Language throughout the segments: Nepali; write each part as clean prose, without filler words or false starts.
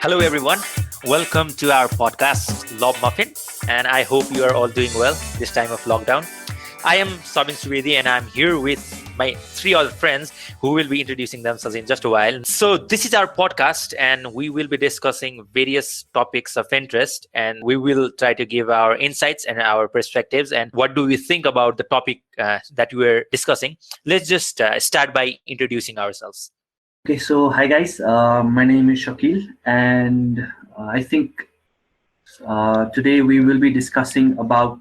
Hello, everyone. Welcome to our podcast, Lob Muffin, and I hope you are all doing well this time of lockdown. I am Sabin Suvedi, and I'm here with my three other friends who will be introducing themselves in just a while. So, this is our podcast, and we will be discussing various topics of interest, and we will try to give our insights and our perspectives and what do we think about the topic that we are discussing. Let's just start by introducing ourselves. Okay, so hi guys, my name is Shakil, and I think today we will be discussing about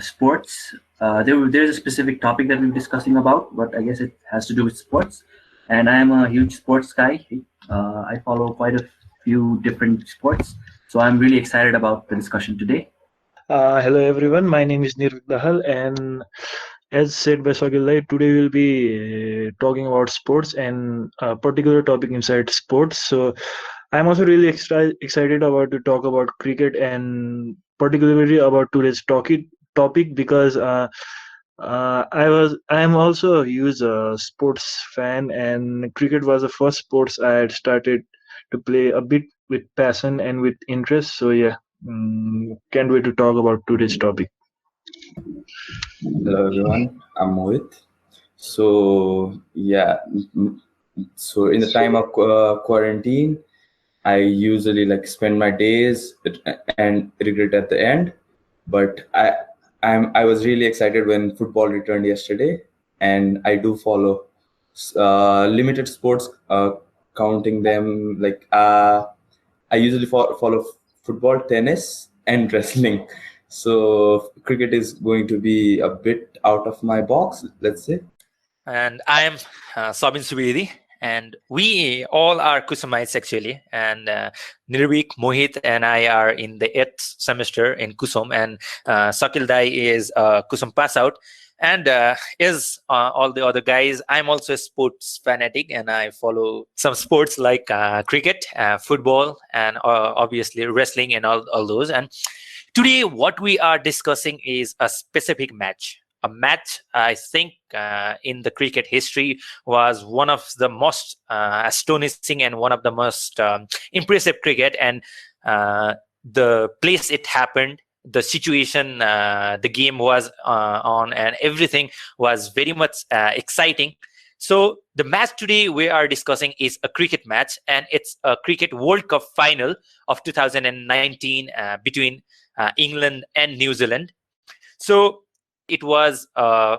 sports. There's a specific topic that we're discussing about, but I guess it has to do with sports. And I am a huge sports guy. I follow quite a few different sports, so I'm really excited about the discussion today. Hello everyone, my name is Nirvik Dahal, and as said by Sagilai, today we'll be talking about sports and a particular topic inside sports. So I'm also really excited about to talk about cricket and particularly about today's topic because I am also a huge sports fan, and cricket was the first sports I had started to play a bit with passion and with interest. So yeah, can't wait to talk about today's topic. Hello everyone, I'm Mohit. So yeah, so in the time of quarantine, I usually spend my days and regret at the end. But I was really excited when football returned yesterday, and I do follow limited sports, counting them I usually follow football, tennis, and wrestling. So cricket is going to be a bit out of my box, let's say. And I am Sabin Subedi, and we all are Kusumites actually. And Nirvik, Mohit, and I are in the 8th semester in Kusum, and Sakil Dai is Kusum pass out. And is all the other guys. I'm also a sports fanatic, and I follow some sports like cricket, football, and obviously wrestling, and all those. And today, what we are discussing is a specific match. A match, I think, in the cricket history was one of the most astonishing and one of the most impressive cricket. And the place it happened, the situation the game was on, and everything was very much exciting. So the match today we are discussing is a cricket match, and it's a cricket World Cup final of 2019 between England and New Zealand. So it was a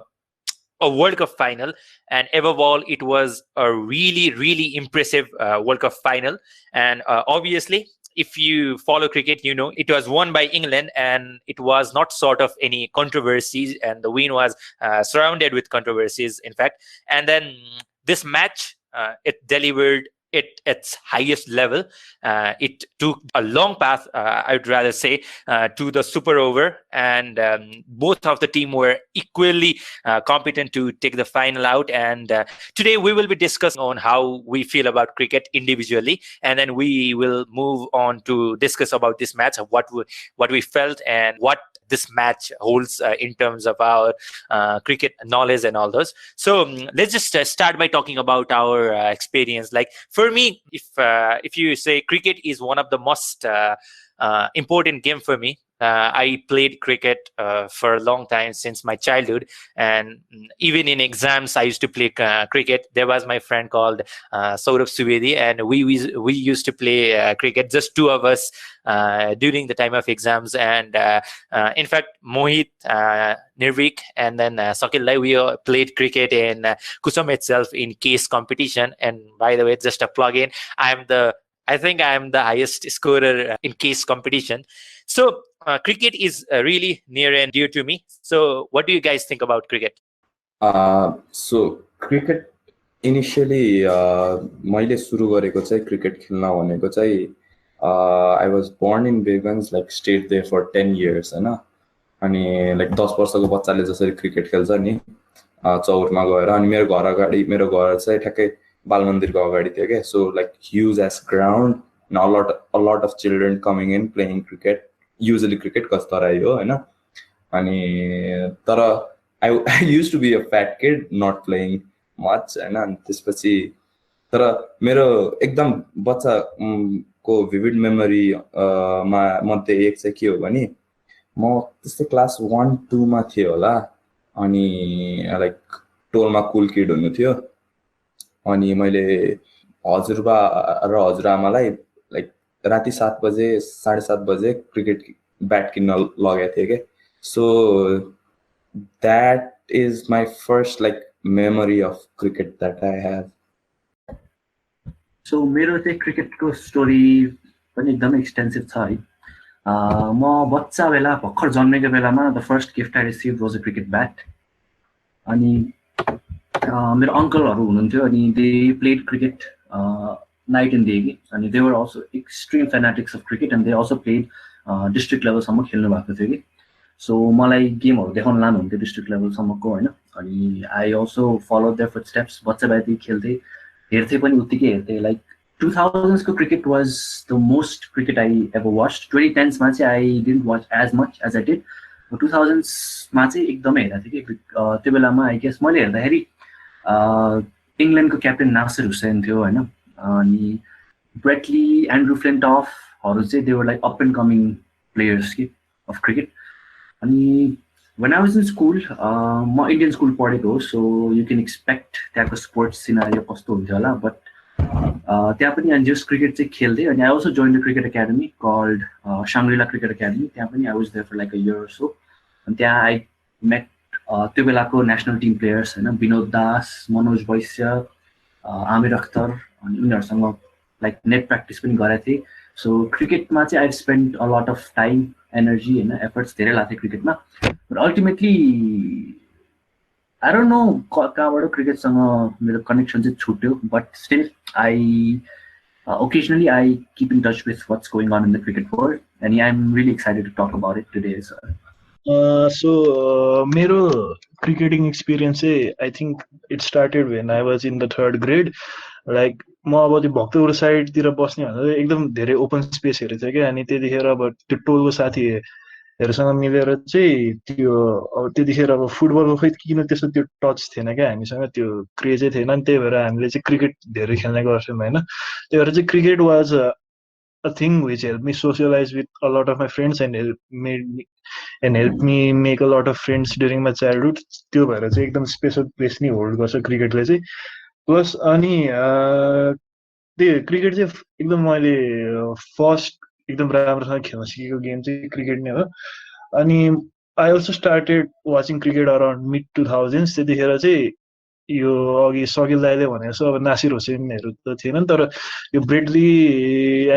World Cup final, and above all, it was a really, really impressive World Cup final. And obviously, if you follow cricket, you know it was won by England, and it was not sort of any controversies, and the win was surrounded with controversies, in fact. And then this match, it delivered at its highest level. It took a long path, I would rather say, to the super over, and both of the team were equally competent to take the final out. And today we will be discussing on how we feel about cricket individually, and then we will move on to discuss about this match, what we felt, and what this match holds in terms of our cricket knowledge and all those. So let's just start by talking about our experience. Like for me, if you say cricket is one of the most important game for me. I played cricket for a long time since my childhood, and even in exams, I used to play cricket. There was my friend called Saurabh Suvedi, and we used to play cricket, just two of us, during the time of exams. And in fact, Mohit, Nirvik, and then Sakil Lai, we played cricket in Kusum itself in case competition. And by the way, just a plug-in, I think I am the highest scorer in case competition. So cricket is really near and dear to me. So what do you guys think about cricket? So cricket initially मैले सुरु गरेको चाहिँ क्रिकेट खेल्न भनेको चाहिँ I was born in Begans, stayed there for 10 years हैन. अनि 10 वर्षको बच्चाले जसरी क्रिकेट खेल्छ नि चौरमा गएर, अनि मेरो घर चाहिँ ठ्याक्कै बालमन्दिरको अगाडि थियो के. So huge as ground, and a lot of children coming in playing cricket, usually cricket कस्तराई हो हैन. अनि तर I used to be a fat kid, not playing much, and त्यसपछि तर मेरो एकदम बच्चा को भिभिड मेमोरी मा मध्ये एक चाहिँ के हो भने म त्यस्तै क्लास 1-2 मा थिएँ होला अनि लाइक टोलमा कुल किड हुनु थियो अनि मैले हजुरबा र हजुरआमालाई लाइक राति 7 बजे 7:30 बजे क्रिकेट ब्याट किन्न लगेको थिएँ के so that is my first like memory of cricket that I have so मेरो चाहिँ क्रिकेटको स्टोरी पनि एकदमै एक्सटेन्सिभ छ है म बच्चा बेला भर्खर जन्मेको बेलामा the first gift I receive was a cricket bat अनि मेरो अङ्कलहरू हुनुहुन्थ्यो अनि they played cricket night and day कि अनि they were also extreme fanatics of cricket and they also played district लेभलसम्म खेल्नु भएको थियो कि सो मलाई गेमहरू देखाउन लानुहुन्थ्यो डिस्ट्रिक्ट लेभलसम्मको होइन अनि I also follow their footsteps बच्चा बेलादेखि खेल्थेँ हेर्थेँ पनि उत्तिकै हेर्थेँ लाइक 2000s को cricket was the most cricket I ever watched 2010s मा चाहिँ I didn't watch as much as I did 2000s मा चाहिँ एकदमै हेरेको थिएँ कि त्यो बेलामा आई गेस मैले हेर्दाखेरि इङ्ल्यान्डको क्याप्टेन नासिर हुसैन थियो होइन अनि ब्रेटली एन्ड्रु फ्लिन्टफहरू चाहिँ they were like up and coming players कि अफ क्रिकेट अनि when I was in school म इन्डियन स्कुल पढेको हो सो यु क्यान एक्सपेक्ट त्यहाँको स्पोर्ट्स सिनारियो कस्तो हुन्छ होला बट त्यहाँ पनि अनि जस्ट क्रिकेट चाहिँ खेल्थेँ अनि I also join the cricket academy called Shangrila cricket academy त्यहाँ पनि I was there for like a year so अनि त्यहाँ आई मेट त्यो बेलाको नेसनल टिम प्लेयर्स होइन विनोद दास मनोज वैश्य आमिर अख्तर अनि उनीहरूसँग लाइक नेट प्र्याक्टिस पनि गरेको थिएँ सो क्रिकेटमा चाहिँ I spend a lot of time energy होइन एफर्ट्स धेरै लाग्थ्यो क्रिकेटमा but ultimately I don't no कहाँबाट क्रिकेटसँग मेरो कनेक्सन चाहिँ छुट्यो but still I occasionally I keep in touch with what's going on in the cricket world and I'm really excited to talk about it today as well. मेरो cricketing experience I think it started when I was in the 3rd grade like म अब त्यो भक्तपुर साइडतिर बस्ने भन्दा एकदम धेरै ओपन स्पेसहरू थियो क्या अनि त्यतिखेर अब त्यो टोलको साथीहरूसँग मिलेर चाहिँ त्यो अब त्यतिखेर अब फुटबलको खै किन त्यस्तो त्यो टच थिएन क्या हामीसँग त्यो क्रेजै थिएन नि त्यही भएर हामीले चाहिँ क्रिकेट धेरै खेल्ने गर्थ्यौँ होइन त्यही भएर चाहिँ cricket was a thing which helped me socialize with a lot of my friends and helped me make a lot of friends during my childhood त्यो भएर चाहिँ एकदम स्पेसल प्लेस नै होल्ड गर्छ क्रिकेटले चाहिँ प्लस अनि त्यो क्रिकेट चाहिँ एकदम मैले फर्स्ट एकदम राम्रोसँग खेल्न सिकेको गेम चाहिँ क्रिकेट नै हो अनि I also started watching cricket around mid 2000s त्यतिखेर चाहिँ यो अघि सकिल दाइले भनेको छ अब नासिर हुसैनहरू त थिएन तर यो ब्रेडली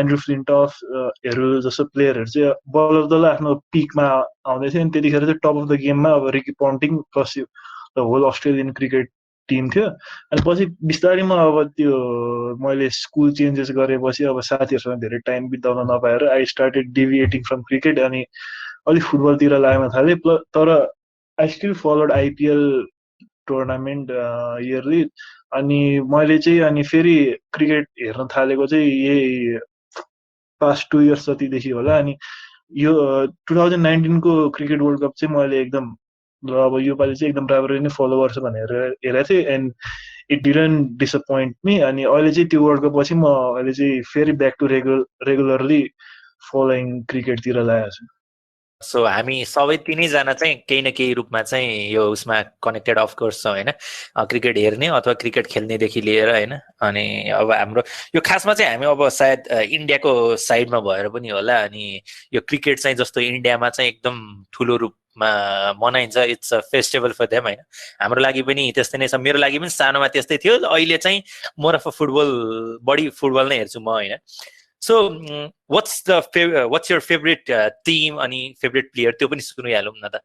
एन्ड्रु फ्लिन्टफहरू जस्तो प्लेयरहरू चाहिँ बल अफ द आफ्नो पिकमा आउँदै थियो अनि त्यतिखेर चाहिँ टप अफ द गेममा अब Ricky Ponting plus the whole Australian cricket team थियो अनि पछि बिस्तारै म अब त्यो मैले स्कुल चेन्जेस गरेपछि अब साथीहरूसँग धेरै टाइम बिताउन नपाएर आई स्टार्टेड डेभिएटिङ फ्रम क्रिकेट अनि अलिक फुटबलतिर लाग्न थालेँ तर I still followed IPL tournament yearly अनि मैले चाहिँ अनि फेरि क्रिकेट हेर्न थालेको चाहिँ यही पास्ट 2 इयर्स जतिदेखि होला अनि यो 2019 को क्रिकेट वर्ल्ड कप चाहिँ मैले एकदम अब योपालि चाहिँ एकदम राम्ररी नै फलो गर्छु भनेर हेरेको थिएँ and it didn't disappoint me अनि अहिले चाहिँ त्यो वर्ल्ड कप पछि म अहिले चाहिँ फेरि ब्याक टु रेगुलरली फलोइङ क्रिकेटतिर लागेको छु सो हामी सबै तिनैजना चाहिँ केही न केही रूपमा चाहिँ यो उसमा कनेक्टेड अफकोर्स छ होइन क्रिकेट हेर्ने अथवा क्रिकेट खेल्नेदेखि लिएर होइन अनि अब हाम्रो यो खासमा चाहिँ हामी अब सायद इन्डियाको साइडमा भएर पनि होला अनि यो क्रिकेट चाहिँ जस्तो इन्डियामा चाहिँ एकदम ठुलो रूपमा मनाइन्छ it's a festival for them होइन हाम्रो लागि पनि त्यस्तै नै छ मेरो लागि पनि सानोमा त्यस्तै थियो अहिले चाहिँ मोर अफ अ फुटबल बढी फुटबल नै हेर्छु म होइन So, what's your favorite team अनि favorite player त्यो पनि सुनिहालौँ न त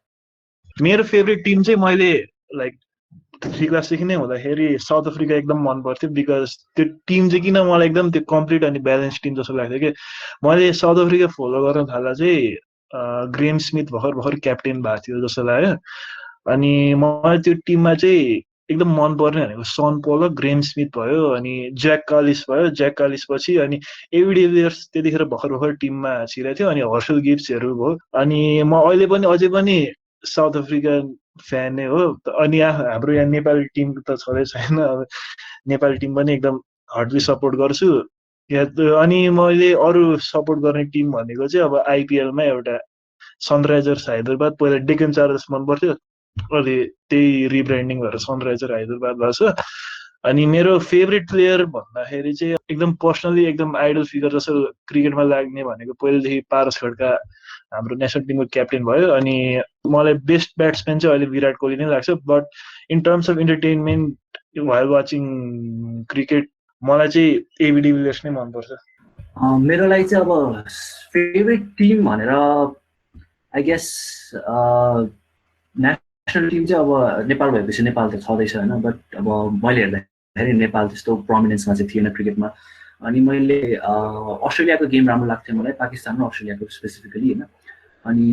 मेरो फेभरेट टिम चाहिँ मैले लाइक 3 क्लासदेखि नै हुँदाखेरि साउथ अफ्रिका एकदम मन पर्थ्यो बिकज त्यो टिम चाहिँ किन मलाई एकदम त्यो कम्प्लिट अनि ब्यालेन्स टिम जस्तो लाग्थ्यो कि मैले साउथ अफ्रिका फलो गर्न थाल्दा चाहिँ ग्रेम स्मिथ भर्खर क्याप्टेन भएको थियो जस्तो लाग्यो अनि मलाई त्यो टिममा चाहिँ एकदम मन पर्ने भनेको सन पोलक ग्रेम स्मिथ भयो अनि ज्याक कालिस भयो ज्याक कालिस पछि अनि एबी डिभिलियर्स त्यतिखेर भर्खर टिममा छिरेको थियो अनि हर्सल गिब्सहरू भयो अनि म अहिले पनि अझै पनि साउथ अफ्रिका फ्यान नै हो अनि हाम्रो यहाँ नेपाली टिम त छँदै छैन अब नेपाली टिम पनि एकदम हार्डली सपोर्ट गर्छु अनि मैले अरू सपोर्ट गर्ने टिम भनेको चाहिँ अब आइपिएलमा एउटा सनराइजर्स हैदराबाद पहिला डेक्कन चार्जर्स मन पर्थ्यो अहिले त्यही रिब्रान्डिङ भएर सनराइजर हैदराबाद भएको छ अनि मेरो फेभरेट प्लेयर भन्दाखेरि चाहिँ एकदम पर्सनली एकदम आइडल फिगर जस्तो क्रिकेटमा लाग्ने भनेको पहिलेदेखि पारस खड्का हाम्रो नेसनल टिमको क्याप्टेन भयो अनि मलाई बेस्ट ब्याट्सम्यान चाहिँ अहिले विराट कोहली नै लाग्छ but in terms of entertainment while watching cricket मलाई चाहिँ एबी डिभिलियर्स नै मनपर्छ मेरो लागि चाहिँ अब फेभरेट टिम भनेर आई गेस नेसनल टिम चाहिँ अब नेपाल भएपछि नेपाल त छँदैछ होइन बट अब मैले हेर्दाखेरि नेपाल त्यस्तो प्रोमिनेन्समा चाहिँ थिएन क्रिकेटमा अनि मैले अस्ट्रेलियाको गेम राम्रो लाग्थ्यो मलाई पाकिस्तान र अस्ट्रेलियाको स्पेसिफिकली होइन अनि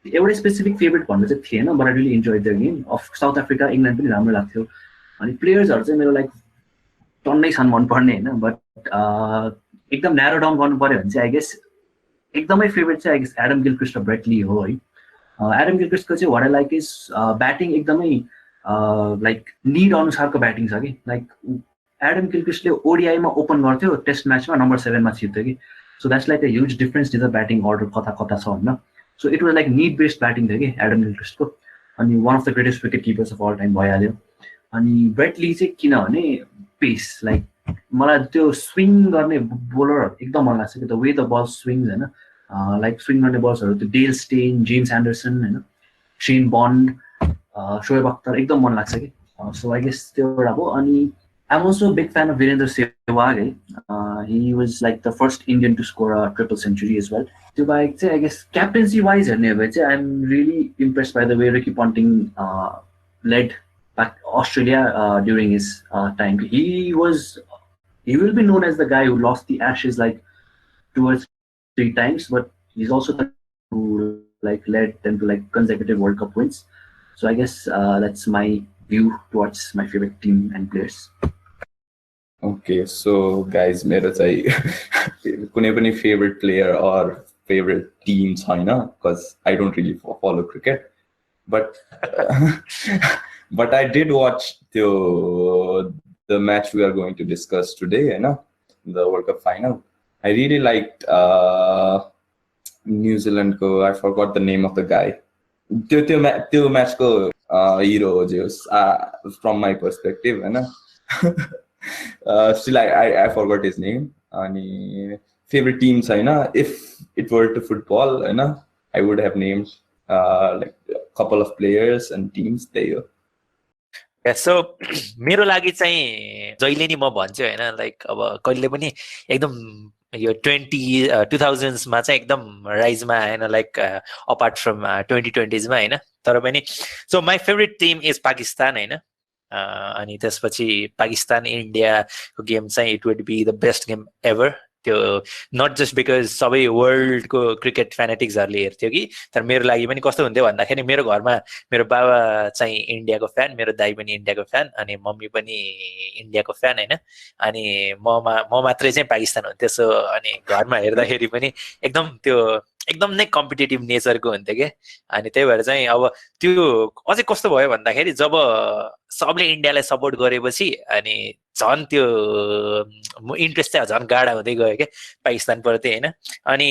एउटै स्पेसिफिक फेभरेट भन्नु चाहिँ थिएन but I really enjoy the game of south Africa England पनि राम्रो लाग्थ्यो अनि प्लेयर्सहरू चाहिँ मेरो लाइक टन्नै छन् मनपर्ने होइन बट एकदम न्यारो डाउन गर्नु पऱ्यो भने चाहिँ आई गेस एकदमै फेभरेट चाहिँ आई गेस एडम गिलक्रिस्ट र ब्रेट ली हो है एडम गिलक्रिस्टको चाहिँ what I like is batting एकदमै लाइक निड अनुसारको ब्याटिङ छ कि लाइक एडम गिलक्रिस्टले ओडिआईमा ओपन गर्थ्यो टेस्ट म्याचमा नम्बर 7 मा छिर्थ्यो कि so that's like a huge difference in the batting order कता कता छ होइन so it was like need based batting थियो कि एडम गिलक्रिस्टको अनि one of the greatest wicket keepers of all time भइहाल्यो अनि ब्रेट ली चाहिँ किनभने पेस लाइक मलाई त्यो स्विङ गर्ने बोलरहरू एकदम मन लाग्छ कि the way the ball swings होइन लाइक स्विङ गर्ने बल्सहरू त्यो डेल स्टेन जेम्स एन्डरसन होइन शेन बन्ड शोएब अख्तर एकदम मन लाग्छ कि सो आई गेस त्यो एउटा हो अनि I'm also a big fan of Virendra Sehwag. He was like the first Indian to score a triple century as well. So I guess captaincy-wise, I'm really impressed by the way Ricky Ponting led back Australia during his time. He will be known as the guy who lost the Ashes like 2 or 3 times, but he's also the guy who like led them to like consecutive World Cup wins. So I guess that's my view towards my favorite team and players. Okay, so guys, मेरो चाहिँ कुनै पनि favorite player or favorite team छैन because I don't really follow cricket, but but I did watch the match we are going to discuss today, the World Cup final. I really liked New Zealand ko, I forgot the name of the guy. त्यो match ko hero ho from my perspective, still I forgot his name. Ani favorite teams if it were to football I would have named like a couple of players and teams there. Yeah, so मेरो लागि चाहिँ जहिले नि म भन्छु हैन लाइक अब कहिले पनि एकदम यो 2000s मा चाहिँ एकदम राइजमा आएन लाइक अपार्ट फ्रम 2020s मा हैन तर पनि so my favourite team is Pakistan हैन अनि त्यसपछि पाकिस्तान इन्डियाको गेम चाहिँ it would be the best game ever त्यो नट जस्ट बिकज सबै वर्ल्डको क्रिकेट फ्यानेटिक्सहरूले हेर्थ्यो कि तर मेरो लागि पनि कस्तो हुन्थ्यो भन्दाखेरि मेरो घरमा मेरो बाबा चाहिँ इन्डियाको फ्यान मेरो दाइ पनि इन्डियाको फ्यान अनि मम्मी पनि इन्डियाको फ्यान हैन अनि म मात्रै चाहिँ पाकिस्तान हुन्थ्यो सो अनि घरमा हेर्दाखेरि पनि एकदम नै कम्पिटेटिभ नेचरको हुन्थ्यो कि अनि त्यही भएर चाहिँ अब त्यो अझै कस्तो भयो भन्दाखेरि जब सबले इन्डियालाई सपोर्ट गरेपछि अनि झन् त्यो इन्ट्रेस्ट चाहिँ झन् गाढा हुँदै गयो क्या पाकिस्तानप्रति होइन अनि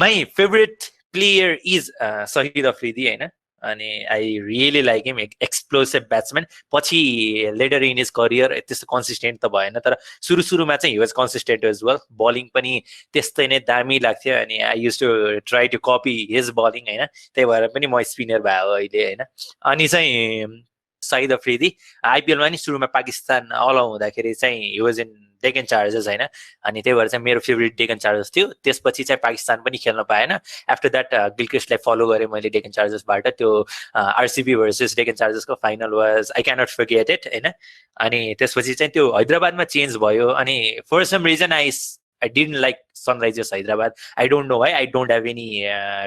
माई फेभरेट प्लेयर इज सहिद अफ्रिदी होइन अनि I really like him explosive batsman पछि लेटर इन हिज करियर त्यस्तो कन्सिस्टेन्ट त भएन तर सुरुमा चाहिँ he was consistent as well bowling पनि त्यस्तै नै दामी लाग्थ्यो अनि I use to try to copy his bowling होइन त्यही भएर पनि म स्पिनर भयो अहिले होइन अनि चाहिँ सहिद अफ्रिदी आइपिएलमा नि सुरुमा पाकिस्तान अल हुँदाखेरि चाहिँ he was in Deccan chargers होइन अनि त्यही भएर चाहिँ मेरो फेभरेट डेकन चार्जर्स थियो त्यसपछि चाहिँ पाकिस्तान पनि खेल्न पाएन आफ्टर द्याट गिलक्रिस्टलाई फलो गरेँ मैले डेकन चार्जर्सबाट त्यो आरसिबी भर्सेस डेकन चार्जर्सको final was I cannot forget it होइन अनि त्यसपछि चाहिँ त्यो हैदराबादमा चेन्ज भयो अनि for some reason I didn't like Sunrisers Hyderabad I don't know है I don't have any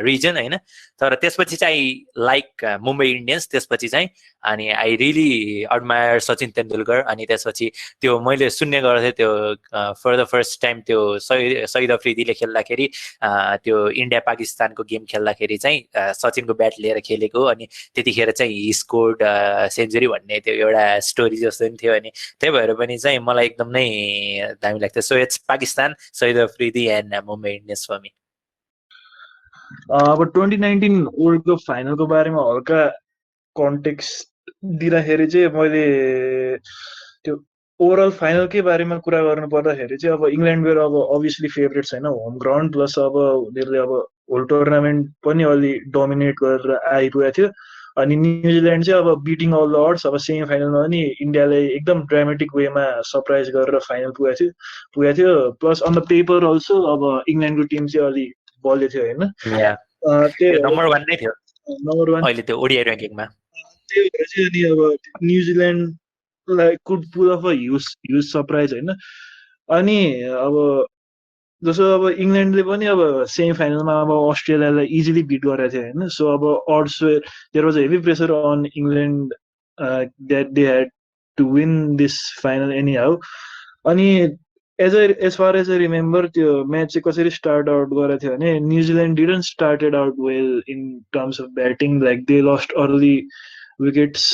reason होइन तर त्यसपछि चाहिँ आई लाइक मुम्बई इन्डियन्स त्यसपछि चाहिँ अनि I really admire Sachin Tendulkar अनि त्यसपछि त्यो मैले सुन्ने गर्थेँ त्यो फर द फर्स्ट टाइम त्यो सहिद अफ्रिदीले खेल्दाखेरि त्यो इन्डिया पाकिस्तानको गेम खेल्दाखेरि चाहिँ सचिनको ब्याट लिएर खेलेको अनि त्यतिखेर चाहिँ हि स्कोर्ड सेन्चुरी भन्ने त्यो एउटा स्टोरी जस्तो पनि थियो अनि त्यही भएर पनि चाहिँ मलाई एकदम नै दामी लाग्थ्यो so it's Pakistan Shahid Afridi and Mumbai Indians for me अब 2019 वर्ल्ड कप फाइनलको बारेमा हल्का कन्टेक्स्ट दिँदाखेरि चाहिँ मैले त्यो ओभरअल फाइनलकै बारेमा कुरा गर्नु पर्दाखेरि चाहिँ अब इङ्ल्यान्ड वेयर अब अभियसली फेभरेट छैन होम ग्राउन्ड प्लस अब उनीहरूले अब होल टुर्नामेन्ट पनि अलि डोमिनेट गरेर आइपुगेको थियो अनि न्युजिल्यान्ड चाहिँ अब बिटिङ अल द अड्स अब सेमी फाइनलमा पनि इन्डियालाई एकदम ड्रामेटिक वेमा सरप्राइज गरेर फाइनल पुगेको थियो plus on the paper also अब इङ्ल्यान्डको टिम चाहिँ अलि बलियो थियो होइन नम्बर 1 नै थियो नम्बर 1 अहिले त्यो ओडिआई र्याङ्किङमा त्यही भएर चाहिँ अनि अब न्युजिल्यान्डलाई could pull off a huge surprise होइन अनि अब जस्तो अब इङ्ल्यान्डले पनि अब सेमी फाइनलमा अब अस्ट्रेलियालाई इजिली बिट गरेको थियो होइन सो अब odds there was heavy pressure on England that they had to win this final anyhow अनि as far as I remember त्यो म्याच चाहिँ कसरी स्टार्ट आउट गरेको थियो भने New Zealand didn't started out well in terms of batting like they lost early wickets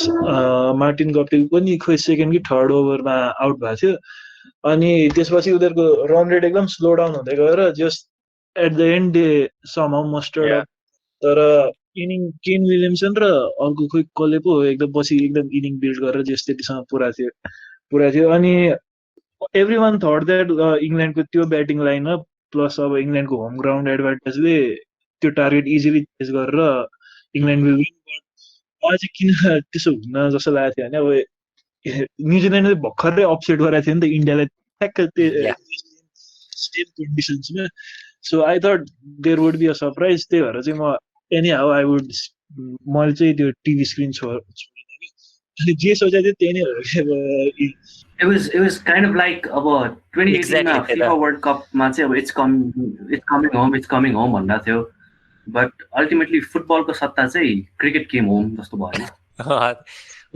Martin Guptill पनि खोइ सेकेन्ड कि थर्ड ओभरमा आउट भएको थियो अनि त्यसपछि उनीहरूको रन रेट एकदम स्लो डाउन हुँदै गएर just at the end they somehow mustered up तर इनिङ केन विलियमसन र अर्को खोइ कसले पो एकदम पछि एकदम इनिङ बिल्ड गरेर जस त्यतिसम्म पुरा थियो अनि एभ्री वान थट द्याट इङ्ल्यान्डको त्यो ब्याटिङ लाइनअप प्लस अब इङ्ल्यान्डको होम ग्राउन्ड एडभान्टेजले त्यो टार्गेट इजिली चेज गरेर इङ्ल्यान्ड विल विन बट मलाई चाहिँ किन त्यसो हुन जस्तो लागेको थियो भने अब न्युजिल्यान्डले भर्खरै अपसेट गरेको थियो नि त इन्डियालाई ठ्याक्क त्यो सेम कन्डिसन्समा so I thought there would be a surprise त्यही भएर चाहिँ म एनी हाउ आई वुड मैले चाहिँ त्यो टिभी स्क्रिन छोडेँ जे सोचेको थिएँ त्यही नै It was kind of like अब 2018 मा FIFA World Cup मा चाहिँ अब it's coming home भन्दा थियो but ultimately फुटबलको सट्टा चाहिँ क्रिकेट केम होम जस्तो भयो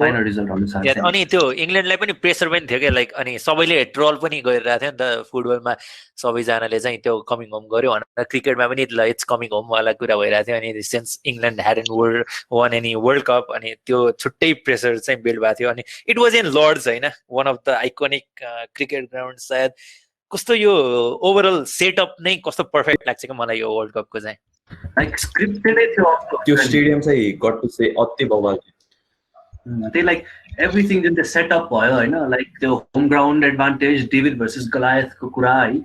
फाइनल रिजल्ट अनुसार अनि त्यो इङ्ल्यान्डलाई पनि प्रेसर पनि थियो क्या लाइक अनि सबैले ट्रोल पनि गरिरहेको थियो नि त फुटबलमा सबैजनाले चाहिँ त्यो कमिङ होम गर्यो भनेर क्रिकेटमा पनि ल इट्स कमिङ होम वाला कुरा भइरहेको थियो अनि सिन्स इङ्ल्यान्ड ह्याडन वन एनी वर्ल्ड कप अनि त्यो छुट्टै प्रेसर चाहिँ बिल्ड भएको थियो अनि इट वाज इन लर्ड्स होइन one of the iconic cricket ground सायद कस्तो यो ओभरअल सेटअप नै कस्तो पर्फेक्ट लाग्छ क्या मलाई यो वर्ल्ड कपको चाहिँ लाइक स्क्रिप्टेडै थियो त्यो स्टेडियम चाहिँ गट टु से अति बवाल त्यही लाइक एभ्रिथिङ जुन चाहिँ सेटअप भयो होइन लाइक त्यो home ground advantage David versus गलायथको कुरा है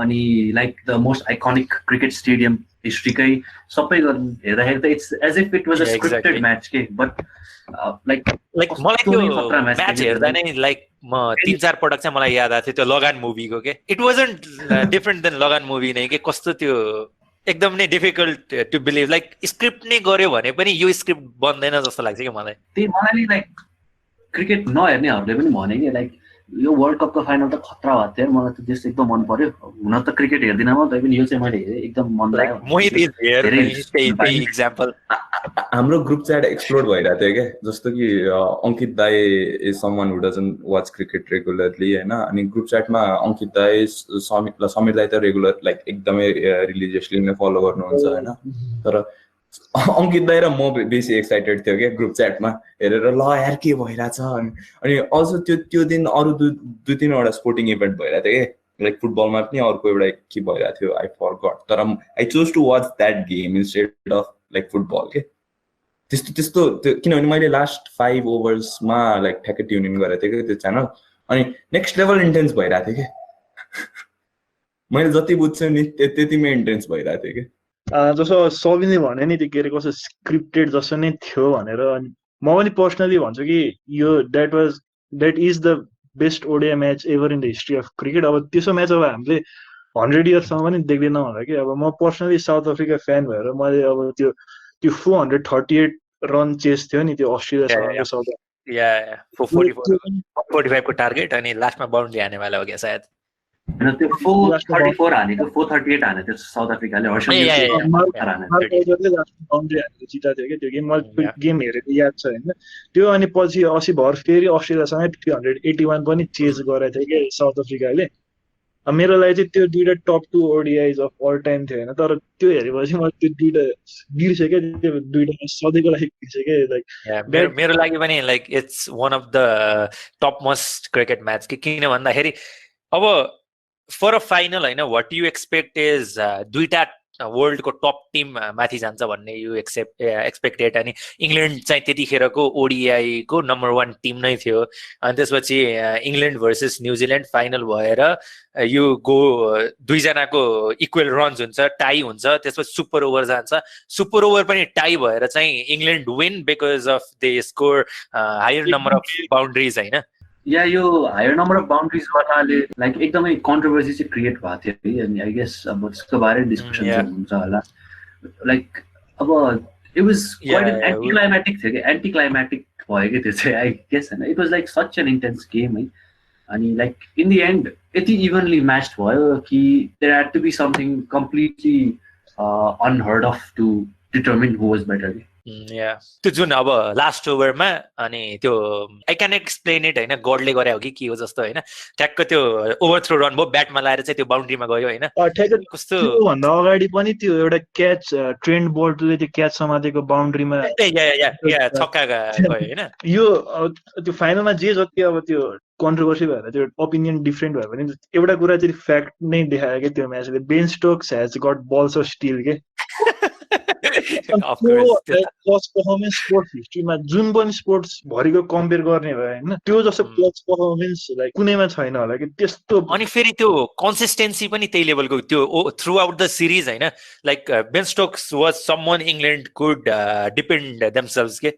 अनि like the most iconic cricket stadium हिस्ट्रीकै सबै हेर्दाखेरि त it's as if it was a scripted match के बट लाइक मलाई त्यो म्याच हेर्दा नै लाइक म 3-4 पटक चाहिँ मलाई याद आएको थियो त्यो लगान मुभीको के it wasn't different than Lagaan movie नै के कस्तो त्यो एकदम नै difficult to believe like script नै गर्यो भने पनि यो स्क्रिप्ट बन्दैन जस्तो लाग्छ कि मलाई त्यही मलाई लाइक क्रिकेट नहेर्नेहरूले पनि भने कि लाइक यो वर्ल्ड कपको फाइनल त खतरा भएको थियो मलाई त त्यस्तो एकदम मन पर्यो हुन त क्रिकेट हेर्दिनँ म तैपनि यो चाहिँ मैले हेरेँ एकदम मन लाग्यो मोहित इज हियर त्यही एक्जाम्पल हाम्रो ग्रुप च्याट एक्सप्लोर भइरहेको थियो क्या जस्तो कि अंकित दाई is someone who doesn't watch cricket regularly होइन अनि ग्रुप च्याटमा अंकित दाई समीर दाई त रेगुलर लाइक एकदमै रिलिजियसली नै फलो गर्नुहुन्छ होइन तर अंकित दाई र म बेसी एक्साइटेड थियो क्या ग्रुप च्याटमा हेरेर ल यार के भइरहेछ अनि अझ त्यो दिन अरू दुई तिनवटा स्पोर्टिङ इभेन्ट भइरहेको थियो क्या लाइक फुटबलमा पनि अर्को एउटा के भइरहेको थियो आई फरगट तर I chose to watch that game instead of like football के त्यस्तो किनभने मैले लास्ट 5 ओभर्समा लाइक ठ्याक्कै ट्युन इन गरेको थिएँ कि त्यो च्यानल अनि नेक्स्ट लेभल इन्टेन्स भइरहेको थियो कि मैले जति बुझ्छु नि त्यतिमै इन्टेन्स भइरहेको थियो कि जस्तो सबिनले भने नि त्यो के अरे कस्तो स्क्रिप्टेड जस्तो नै थियो भनेर अनि म पनि पर्सनली भन्छु कि यो that is the best Odia match ever in the history of cricket अब त्यसो म्याच अब हामीले 100 इयर्ससम्म पनि देख्दैनौँ होला कि अब म पर्सनली साउथ अफ्रिका फ्यान भएर मैले अब त्यो 438 रन चेस थियो नि त्यो अस्ट्रेलिया 45 को टार्गेट अनि लास्टमा बाउन्ड्री हानेवाला हो क्या सायद होइन त्यो 434 हानेको 438 हाने त्यो साउथ अफ्रिकाले बाउन्ड्री हानेर जिता थियो क्या त्यो गेम। मैले गेम हेरेको याद छ होइन। त्यो अनि पछि 80 भर फेरि अस्ट्रेलियासँगै 381 पनि चेज गरेको थियो क्या साउथ अफ्रिकाले। मेरो लागि चाहिँ त्यो दुइटा टप 2 ओडिआइज अफ अल टाइम थियो होइन। तर त्यो हेरेपछि मैले त्यो दुइटा बिर्सेँ क्या, त्यो दुइटा सधैँको लागि बिर्सेँ क्या। लाइक मेरो लागि पनि like it's one of the top most cricket match कि किन भन्दाखेरि अब फर अ फाइनल होइन व्हाट यु एक्सपेक्ट इज दुईटा वर्ल्डको टप टिम माथि जान्छ भन्ने यु एक्सपेक्टेड। अनि इङ्ल्यान्ड चाहिँ त्यतिखेरको ओडिआईको नम्बर 1 टिम नै थियो। अनि त्यसपछि इङ्ल्यान्ड भर्सेस न्युजिल्यान्ड फाइनल भएर यो गो दुईजनाको इक्वल रन्स हुन्छ, टाई हुन्छ, त्यसपछि सुपर ओभर जान्छ। सुपर ओभर पनि टाई भएर चाहिँ England win because of the score higher number of boundaries होइन। या यो हायर नम्बर अफ बाउन्ड्रिज वालाले लाइक एकदमै कन्ट्रोभर्सी चाहिँ क्रिएट भएको थियो है। अनि आई गेस अब त्यसको बारे डिस्कसन हुन्छ होला। लाइक अब it was quite an anticlimactic थियो कि, एन्टी क्लाइमेटिक भयो कि त्यो चाहिँ आई गेस होइन। It was like such an intense game है। अनि लाइक इन द एन्ड यति इभनली म्याच भयो कि there had to be something completely unheard of to determine who was better. त्यो जुन अब लास्ट ओभरमा अनि त्यो आई क्यान एक्सप्लेन इट होइन, गडले गरे हो कि के हो जस्तो होइन। ठ्याक्क त्यो ओभर थ्रो रन भयो ब्याटमा लाएर चाहिँ त्यो बाउन्ड्रीमा गयो होइन। कस्तो भन्दा अगाडि पनि त्यो एउटा क्याच ट्रेन्ट बोल्टले त्यो क्याच समातेको बाउन्ड्रीमा छक्का गयो होइन। यो त्यो फाइनलमा जे जति अब त्यो कन्ट्रोभर्सी भएर त्यो ओपिनियन डिफ्रेन्ट भयो भने एउटा कुरा चाहिँ फ्याक्ट नै देखायो क्या त्यो म्याचले। Ben Stokes has got balls of steel के। क्लच पर्फर्मेन्स स्पोर्ट्स हिस्ट्रीमा जुन पनि स्पोर्ट्स भरिको कम्पेयर गर्ने भयो होइन, त्यो जस्तो क्लच पर्फर्मेन्स लाइक कुनैमा छैन होला कि त्यस्तो। अनि फेरि त्यो कन्सिस्टेन्सी पनि त्यही लेभलको त्यो थ्रु आउट द सिरिज होइन। Like Ben Stokes was someone England could depend themselves के।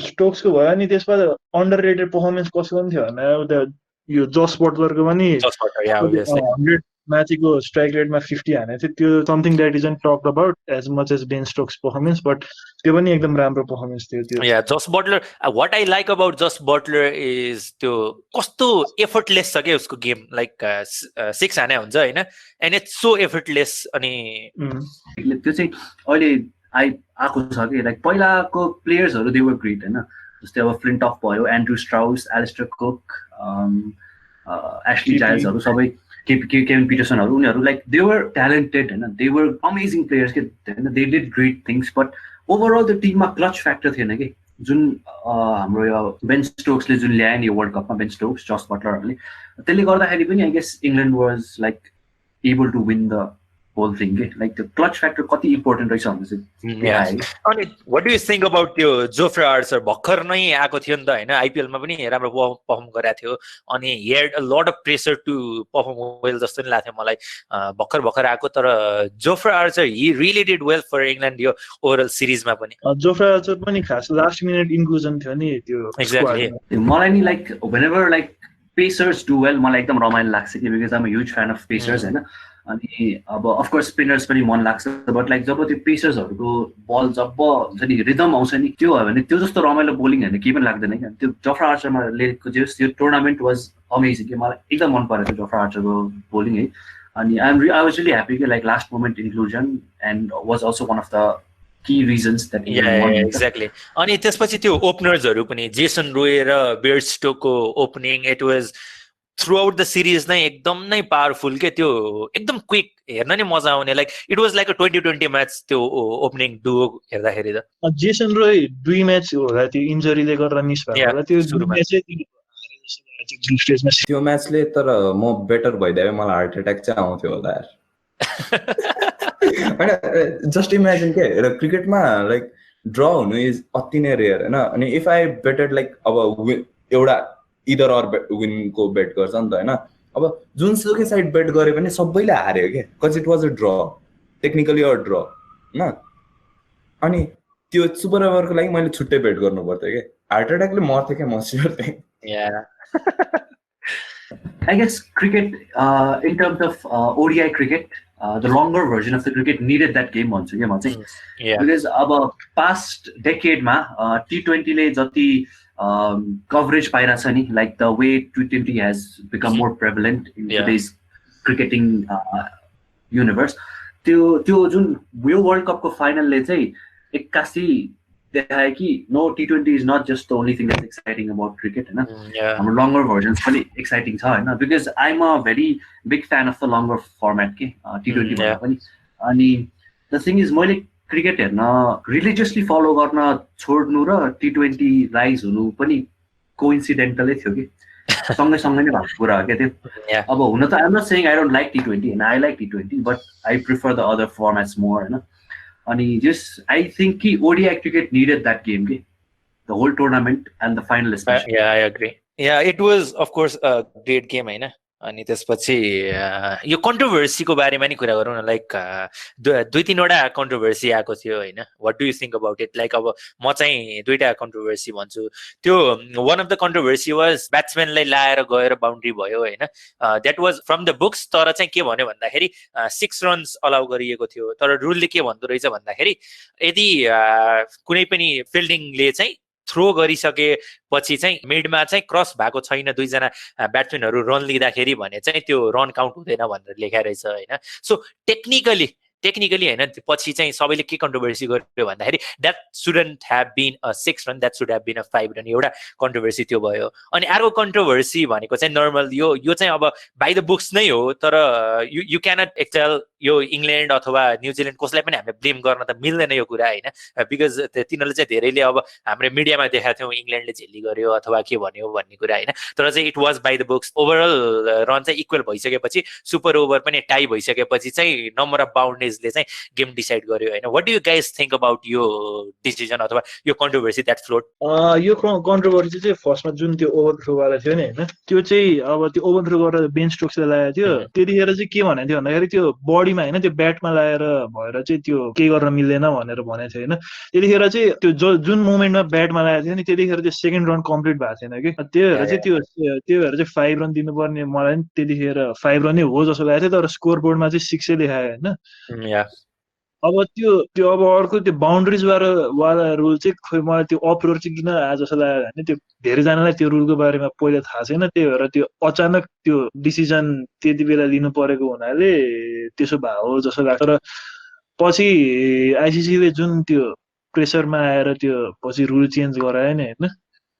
स्टोक्सको भयो अनि त्यसमा अन्डररेटेड पर्फर्मेन्स कसको पनि थियो होइन। यो जस बटलरको पनि 100 माथिको स्ट्राइक रेटमा 50 हानेको थियो। त्यो something that isn't talked about as much as Ben Stokes performance, but त्यो पनि एकदम राम्रो पर्फर्मेन्स थियो त्यो। Jos Buttler what I like about Jos Buttler is त्यो कस्तो एफर्टलेस छ क्या उसको गेम। लाइक 6 हाने हुन्छ होइन, एन्ड इट्स सो एफर्टलेस। अनि त्यो चाहिँ अहिले आएको छ कि लाइक पहिलाको प्लेयर्सहरू दे वर ग्रेट होइन। जस्तै अब फ्लिन्टफ भयो, एन्ड्रु स्ट्राउस, एलिस्टर कुक, एस्ली जाइल्सहरू सबै, केभिन पिटरसनहरू, उनीहरू लाइक दे वर ट्यालेन्टेड होइन। दे वर अमेजिङ प्लेयर्स के होइन। They did great things but overall त्यो टिममा क्लच फ्याक्टर थिएन कि जुन हाम्रो यो बेन स्टोक्सले जुन ल्यायो नि यो वर्ल्ड कपमा। बेन स्टोक्स, जस बटलरहरूले, त्यसले गर्दाखेरि पनि I guess England was like able to win the whole thing के। लाइक त्यो क्लच फ्याक्टर कति इम्पोर्टेन्ट रहेछ भने चाहिँ। अनि what do you think about त्यो जोफ्रे आर्चर भर्खर नै आएको थियो नि त होइन। आइपिएलमा पनि राम्रो पर्फर्म गरेको थियो। अनि he had a lot of pressure to perform well जस्तो नि लाग्थ्यो मलाई। भर्खर आएको, तर Jofra Archer he really did well for England यो ओभरअल सिरिजमा पनि। जोफ्रे आर्चर पनि खास लास्ट मिनट इन्क्लुजन थियो नि त्यो। एक्ज्याक्टली। मलाई नि like whenever like pacers do well मलाई एकदम रमाइलो लाग्छ कि, because I'm a huge fan of pacers होइन। अनि अब अफकोर्स स्पिनर्स पनि मन लाग्छ, बट लाइक जब त्यो पेसर्सहरूको बल जब हुन्छ नि रिदम आउँछ नि, त्यो भयो भने त्यो जस्तो रमाइलो बोलिङ होइन केही पनि लाग्दैन क्या। त्यो जोफ्रे आर्चरमा लिएको त्यो टुर्नामेन्ट वाज अमेजिङ कि। मलाई एकदम मन परेको जोफ्रे आर्चरको बोलिङ है। अनि आई वाज रियली ह्याप्पी कि like last moment inclusion and was also one of the key reasons that exactly. अनि त्यसपछि त्यो ओपनर्सहरू पनि जेसन रोय र बेयरस्टोको opening, it was throughout the series नै एकदम नै पावरफुल के। त्यो एकदम क्विक, हेर्न नि मजा आउने। Like it was like a 2020 match त्यो ओपनिङ डुओ हेर्दाखेरि त। जेसन रोय 2 म्याच होला त्यो इन्जरीले गरेर मिस भयो होला त्यो त्यो म्याचले। तर म बेटर भइदिए मलाई हार्ट एट्याक चाहिँ आउँथ्यो होला यार होइन। जस्ट इमेजिन के र क्रिकेटमा लाइक ड्र हुनु इज अति नै रेयर होइन। अनि इफ आई बेटेड लाइक अब एउटा इदर अर विनको बेट गर्छ नि त होइन। अब जुनसुकै साइड बेट गरे पनि सबैले हार्यो क्या, because it was a draw, technically a draw होइन। अनि त्यो सुपर ओभरको लागि मैले छुट्टै बेट गर्नु पर्थ्यो क्या। हार्ट एट्याकले मर्थ्यो क्या, म स्योर थिएँ। I guess cricket, in terms of ODI cricket, the longer version of the cricket needed that game once again. Because about past decade T20 le jati coverage paira cha ni, like the way T20 has become more prevalent in today's cricketing universe त्यो जुन यो वर्ल्ड कपको फाइनलले चाहिँ एक्कासी देखायो कि no T20 is not just the only thing that's exciting about cricket होइन हाम्रो लङ्गर भर्जन्स पनि एक्साइटिङ छ होइन because I am a very big fan of the longer format के T20 भन्दा पनि अनि द थिङ इज मैले क्रिकेट हेर्न रिलिजियसली फलो गर्न छोड्नु र T20 राइज हुनु पनि कोइन्सिडेन्टलै थियो कि सँगै नै भएको कुरा हो क्या त्यो अब हुन त I'm not saying I don't like T20 and I like T20 but I prefer the other formats more होइन अनि जस्ट आई थिङ्क कि ODI cricket needed that game के the whole tournament and the final specially Yeah, I agree. Yeah, it was of course a great game होइन अनि त्यसपछि यो कन्ट्रोभर्सीको बारेमा नि कुरा गरौँ न लाइक दुई तीनवटा कन्ट्रोभर्सी आएको थियो होइन what do you think about it like अब म चाहिँ दुईटा कन्ट्रोभर्सी भन्छु त्यो one of the controversy was ब्याट्सम्यानलाई लाएर गएर बााउन्ड्री भयो होइन that was from the books तर चाहिँ के भन्यो भन्दाखेरि 6 रन्स अलाउ गरिएको थियो तर रुलले के भन्दो रहेछ भन्दाखेरि यदि कुनै पनि फिल्डिङले चाहिँ थ्रो गरिसकेपछि चाहिँ मिडमा चाहिँ क्रस भएको छैन दुईजना ब्याट्सम्यानहरू रन लिँदाखेरि भने चाहिँ त्यो रन काउन्ट हुँदैन भनेर लेखाइ रहेछ होइन सो टेक्निकली होइन पछि चाहिँ सबैले के कन्ट्रोभर्सी गर्यो भन्दाखेरि that shouldn't have been a 6 run that should have been a 5 run एउटा कन्ट्रोभर्सी त्यो भयो अनि अर्को कन्ट्रोभर्सी भनेको चाहिँ नर्मल यो चाहिँ अब बाई द बुक्स नै हो तर यु क्यानट एक्चुअल यो इङ्ल्यान्ड अथवा न्युजिल्यान्ड कसैलाई पनि हामीले ब्लेम गर्न त मिल्दैन यो कुरा होइन बिकज तिनीहरूले चाहिँ धेरैले अब हाम्रो मिडियामा देखाएको थियौँ इङ्ल्यान्डले झेल्ली गर्यो अथवा के भन्यो भन्ने कुरा होइन तर चाहिँ it was by the books overall run चाहिँ इक्वल भइसकेपछि सुपर ओभर पनि टाई भइसकेपछि चाहिँ नम्बर अफ बााउन्ड्रिजले चाहिँ गेम डिसाइड गर्यो होइन what do you guys think about यो डिसिजन अथवा यो कन्ट्रोभर्सी द्याट फ्लोट यो कन्ट्रोभर्सी चाहिँ फर्स्टमा जुन त्यो ओभर थ्रोवाला थियो नि होइन त्यो चाहिँ अब त्यो ओभर थ्रो गरेर बेन स्टोक्सले लगाएको थियो त्यतिखेर चाहिँ के भनेको थियो भन्दाखेरि त्यो बडीमा होइन त्यो ब्याटमा लगाएर भएर चाहिँ त्यो केही गर्न मिल्दैन भनेर भनेको थियो होइन त्यतिखेर चाहिँ त्यो जुन मोमेन्टमा ब्याटमा लगाएको थियो नि त्यतिखेर त्यो सेकेन्ड रन कम्प्लिट भएको थिएन कि त्यही भएर चाहिँ त्यही भएर चाहिँ 5 रन दिनुपर्ने मलाई पनि त्यतिखेर 5 रनै हो जस्तो लागेको थियो तर स्कोर बोर्डमा चाहिँ 6 लेखायो होइन अब त्यो अब अर्को त्यो बााउन्ड्रिज वाला रुल चाहिँ खोइ मलाई त्यो अप्रोर चाहिँ किन आज जस्तो लाग्यो भने त्यो धेरैजनालाई त्यो रुलको बारेमा पहिला थाहा छैन त्यही भएर त्यो अचानक त्यो डिसिजन त्यति बेला लिनु परेको हुनाले त्यसो भयो हो जस्तो लाग्छ तर पछि आइसिसीले जुन त्यो प्रेसरमा आएर त्यो पछि रुल चेन्ज गरायो नि होइन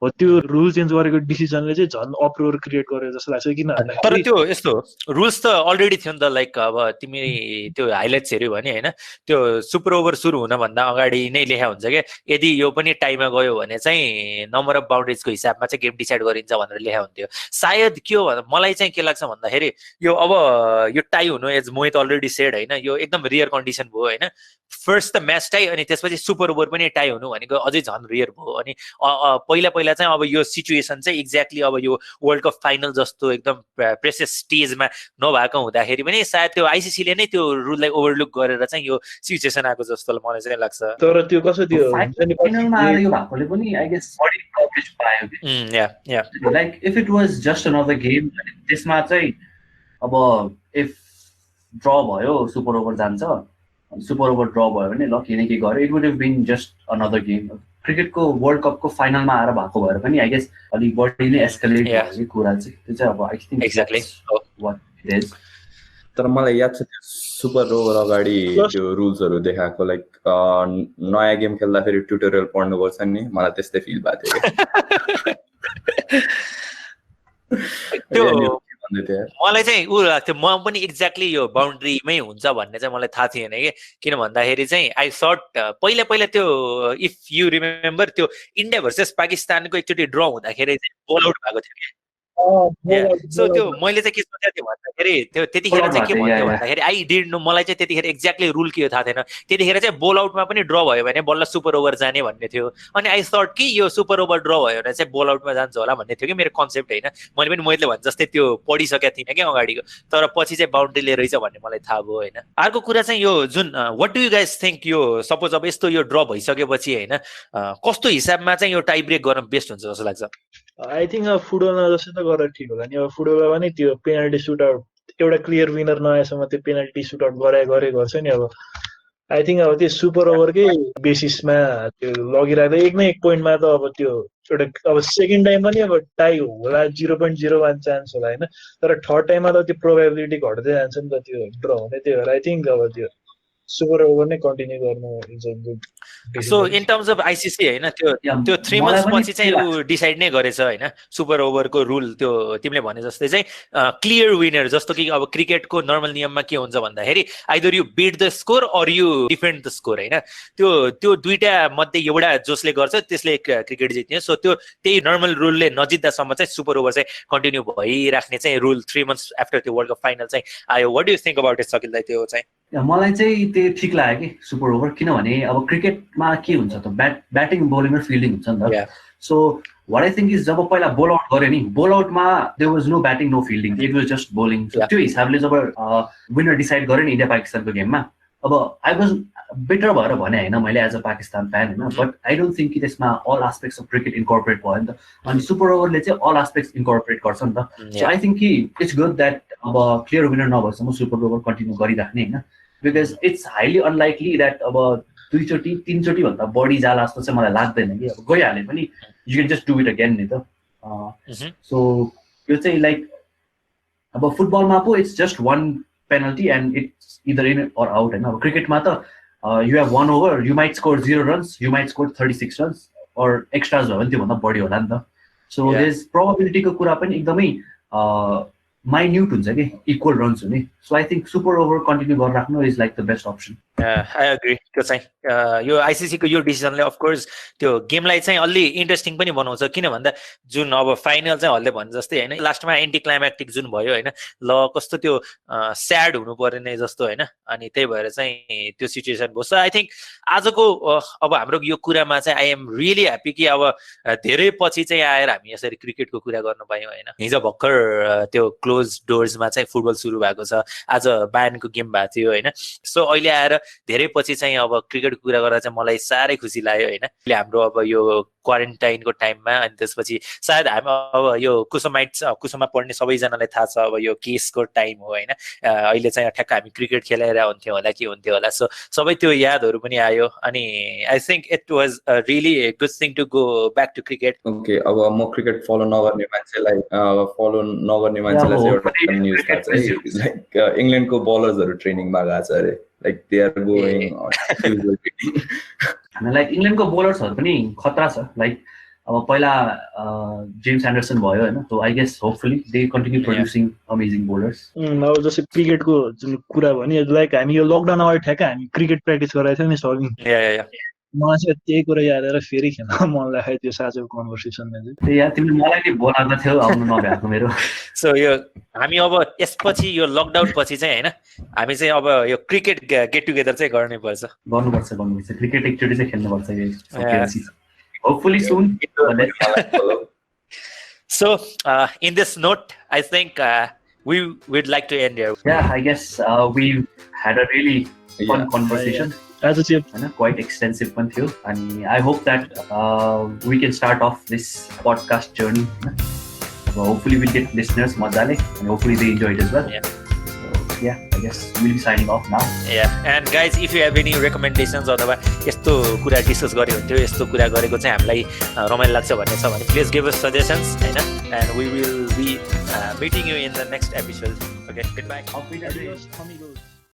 हो त्यो रुल चेन्ज गरेको डिसिजनले चाहिँ झन् अप्रोर क्रिएट गर्यो जस्तो लाग्छ किन तर त्यो यस्तो रुल्स त अलरेडी थियो नि त लाइक अब तिमी त्यो हाइलाइट्स हेऱ्यो भने होइन त्यो सुपर ओभर सुरु हुनभन्दा अगाडि नै लेखा हुन्छ क्या यदि यो पनि टाइममा गयो भने चाहिँ नम्बर अफ बााउन्ड्रिजको हिसाबमा चाहिँ गेम डिसाइड गरिन्छ भनेर लेखा हुन्थ्यो सायद के हो भन्दा मलाई चाहिँ के लाग्छ भन्दाखेरि यो अब यो टाई हुनु एज मोहित अलरेडी सेड होइन यो एकदम रियर कन्डिसन भयो होइन फर्स्ट त म्याच टाई अनि त्यसपछि सुपर ओभर पनि टाई हुनु भनेको अझै झन् रियर भयो अनि पहिला चाहिँ अब यो सिचुएसन चाहिँ एक्ज्याक्टली अब यो वर्ल्ड कप फाइनल जस्तो एकदम प्रेसियस स्टेजमा नभएको हुँदाखेरि पनि सायद त्यो आइसिसीले नै त्यो रुललाई ओभरलुक गरेर चाहिँ यो सिचुएसन आएको जस्तो मलाई चाहिँ लाग्छ तर त्यो कसो त्यो फाइनलमा आएर यो भएकोले पनि आई गेस बडी कभरेज पायो कि like if it was just another game त्यसमा चाहिँ अब इफ ड्र भयो सुपर ओभर जान्छ सुपर ओभर ड्र भयो भने ल किन के गर्यो it would have been just another game क्रिकेटको वर्ल्ड कपको फाइनलमा आएर भएको भएर पनि आई गेस अलिक बढी नै एस्केलेट भएको कुरा चाहिँ त्यो चाहिँ अब I think exactly what it is तर मलाई याद छ त्यो सुपर ओभर अगाडि त्यो रुल्सहरू देखाएको लाइक नयाँ गेम खेल्दाखेरि ट्युटोरियल पढ्नुपर्छ नि मलाई त्यस्तै फिल भएको थियो मलाई चाहिँ ऊ लाग्थ्यो म पनि एक्ज्याक्टली यो बााउन्ड्रीमै हुन्छ भन्ने चाहिँ मलाई थाहा थिएन कि किन भन्दाखेरि चाहिँ आई थट पहिला त्यो इफ यु रिमेम्बर त्यो इन्डिया भर्सेस पाकिस्तानको एकचोटि ड्र हुँदाखेरि चाहिँ बोल आउट भएको थियो कि सो त्यो मैले चाहिँ के सोचेको थिएँ भन्दाखेरि त्यो त्यतिखेर चाहिँ के भन्थ्यो भन्दाखेरि आई डिड नो मलाई चाहिँ त्यतिखेर एक्ज्याक्टली रुल के हो थाहा थिएन त्यतिखेर चाहिँ बोल आउटमा पनि ड्र भयो भने बल्ल सुपर ओभर जाने भन्ने थियो अनि आई थट कि यो सुपर ओभर ड्र भयो भने चाहिँ बोल आउटमा जान्छ होला भन्ने थियो कि मेरो कन्सेप्ट होइन मैले पनि मैले भने जस्तै त्यो पढिसकेको थिइनँ क्या अगाडिको तर पछि चाहिँ बााउन्ड्रीले रहेछ भन्ने मलाई थाहा भयो होइन अर्को कुरा चाहिँ यो जुन what do you guys think यो सपोज अब यस्तो यो ड्र भइसकेपछि होइन कस्तो हिसाबमा चाहिँ यो टाई ब्रेक गर्न बेस्ट हुन्छ जस्तो लाग्छ आई थिङ्क अब फुटबलमा जस्तो त गरेर ठिक होला नि अब फुटबलमा पनि त्यो पेनल्टी सुट आउट एउटा क्लियर विनर नआएसम्म त्यो पेनल्टी सुट आउट गरे गर्छ नि अब आई थिङ्क अब त्यो सुपर ओभरकै बेसिसमा त्यो लगिरहेको एक न एक पोइन्टमा त अब त्यो एउटा अब सेकेन्ड टाइम पनि अब टाई होला 0.01 चान्स होला होइन तर थर्ड टाइममा त त्यो प्रोबेबिलिटी घट्दै जान्छ नि त त्यो ड्र हुने त्यही भएर आई थिङ्क अब त्यो सुपर ओभर नै कन्टिन्यू गर्नु is a good so in terms of ICC होइन त्यो 3 months पछि चाहिँ ऊ डिसाइड नै गरेछ होइन सुपर ओभरको रुल त्यो तिमीले भने जस्तै चाहिँ क्लियर विनर जस्तो कि अब क्रिकेटको नर्मल नियममा के हुन्छ भन्दाखेरि either you beat the score or you defend the score होइन त्यो दुईटा मध्ये एउटा जसले गर्छ त्यसले क्रिकेट जित्ने सो त्यही नर्मल रुलले नजित्दासम्म चाहिँ सुपर ओभर चाहिँ कन्टिन्यू भइराख्ने चाहिँ रुल 3 months आफ्टर त्यो वर्ल्ड कप फाइनल चाहिँ आयो what do you think about it suckle दाइ त्यो चाहिँ मलाई चाहिँ त्यो ठिक लाग्यो कि सुपर ओभर किनभने अब क्रिकेटमा के हुन्छ त ब्याटिङ बलिङ र फिल्डिङ हुन्छ नि त so what I think is जब पहिला बोल आउट गऱ्यो नि बोल आउटमा there was no batting no fielding it was just bowling त्यो हिसाबले जब विनर डिसाइड गर्यो नि इन्डिया पाकिस्तानको गेममा अब आई वाज बेटर भएर भने होइन मैले एज अ पाकिस्तान फ्यान होइन बट आई डोन्ट थिङ्क कि त्यसमा all aspects of cricket incorporate भयो नि त अनि सुपर ओभरले चाहिँ अल एस्पेक्ट्स इन्कर्पोरेट गर्छ नि त सो आई थिङ्क कि इट्स गुड द्याट अब क्लियर विनर नभएसम्म सुपर ओभर कन्टिन्यू गरिराख्ने होइन because it's highly unlikely that अब 2-3 चोटि भन्दा बढी जाला जस्तो चाहिँ मलाई लाग्दैन कि अब गइहाले पनि you can just do it again नि त सो यो चाहिँ लाइक अब फुटबलमा पो it's just 1 penalty and it's either in or out होइन अब क्रिकेटमा त you have 1 over you might score 0 runs you might score 36 runs or extras भयो भने त्योभन्दा बढी होला नि त सो there's probability को कुरा पनि एकदमै माइन्युट हुन्छ कि इक्वल रन्स हुने so I think super over continue गरेर राख्नु is like the best option I agree त्यो चाहिँ यो आइसिसीको यो डिसिजनले अफकोर्स त्यो गेमलाई चाहिँ अलि इन्ट्रेस्टिङ पनि बनाउँछ किन भन्दा जुन अब फाइनल चाहिँ हल्ले भने जस्तै होइन लास्टमा एन्टी क्लाइमेक्टिक जुन भयो होइन ल कस्तो त्यो स्याड हुनु पर्ने जस्तो होइन अनि त्यही भएर चाहिँ त्यो सिचुएसन भयो सो आई थिङ्क आजको अब हाम्रो यो कुरामा चाहिँ आई एम रियली ह्याप्पी कि अब धेरै पछि चाहिँ आएर हामी यसरी क्रिकेटको कुरा गर्न पायौँ होइन हिजो भर्खर त्यो क्लोज डोर्समा चाहिँ फुटबल सुरु भएको छ आज बायर्नको गेम भएको थियो होइन सो अहिले आएर धेरै पछि चाहिँ अब क्रिकेटको कुरा गर्दा चाहिँ मलाई साह्रै खुसी लाग्यो होइन हाम्रो अब यो क्वारेन्टाइनको टाइममा अनि त्यसपछि सायद हामी अब यो कुसुममा पढ्ने सबैजनालाई थाहा छ अब यो केसको टाइम हो होइन अहिले चाहिँ ठ्याक्क हामी क्रिकेट खेलाएर हुन्थ्यो होला के हुन्थ्यो होला सो सबै त्यो यादहरू पनि आयो अनि I think it was really good thing to go back to cricket okay अब म क्रिकेट फलो नगर्ने मान्छेलाई चाहिँ एउटा न्युज थाहा छ है लाइक इङ्ल्यान्डको बलर्सहरू ट्रेनिङमा गएको छ अरे like they are going like इङ्ल्यान्डको बोलर्सहरू पनि खतरा छ लाइक अब पहिला जेम्स एन्डरसन भयो होइन so I guess hopefully they continue producing amazing bowlers अब जस्तै क्रिकेटको जुन कुरा भयो नि लाइक हामी यो लकडाउन अगाडि ठ्याक्क हामी क्रिकेट प्र्याक्टिस गराएको थियौँ नि सबिङ मलाई चाहिँ त्यही कुरा याद आएर फेरि खेल्न मन लाग्यो त्यो साँझको कन्भर्सेसनमा चाहिँ त्यही यार तिमीले मलाई नि बोलाएको थियो आउनु नभएको मेरो सो यो हामी अब यसपछि यो लकडाउन पछि चाहिँ होइन हामी चाहिँ अब यो क्रिकेट गेट टुगेदर चाहिँ गर्नुपर्छ क्रिकेट एकचोटि चाहिँ खेल्नुपर्छ hopefully soon so in this note I think we would like to end here. Yeah, I guess we had a really fun conversation. As a chip, quite extensive one too. And I hope that we can start off this podcast journey. So hopefully we'll get listeners Mazale and hopefully they enjoy it as well. So yeah, I guess we'll be signing off now. Yeah, and guys, if you have any recommendations अथवा यस्तो कुरा डिस्कस गरे हुन्थ्यो यस्तो कुरा गरेको चाहिँ हामीलाई रमाइलो लाग्छ भन्ने छ भने प्लिज गिभ अस सजेसन्स हैन and we will be meeting you in the next episode. Okay, goodbye. Auf Wiedersehen.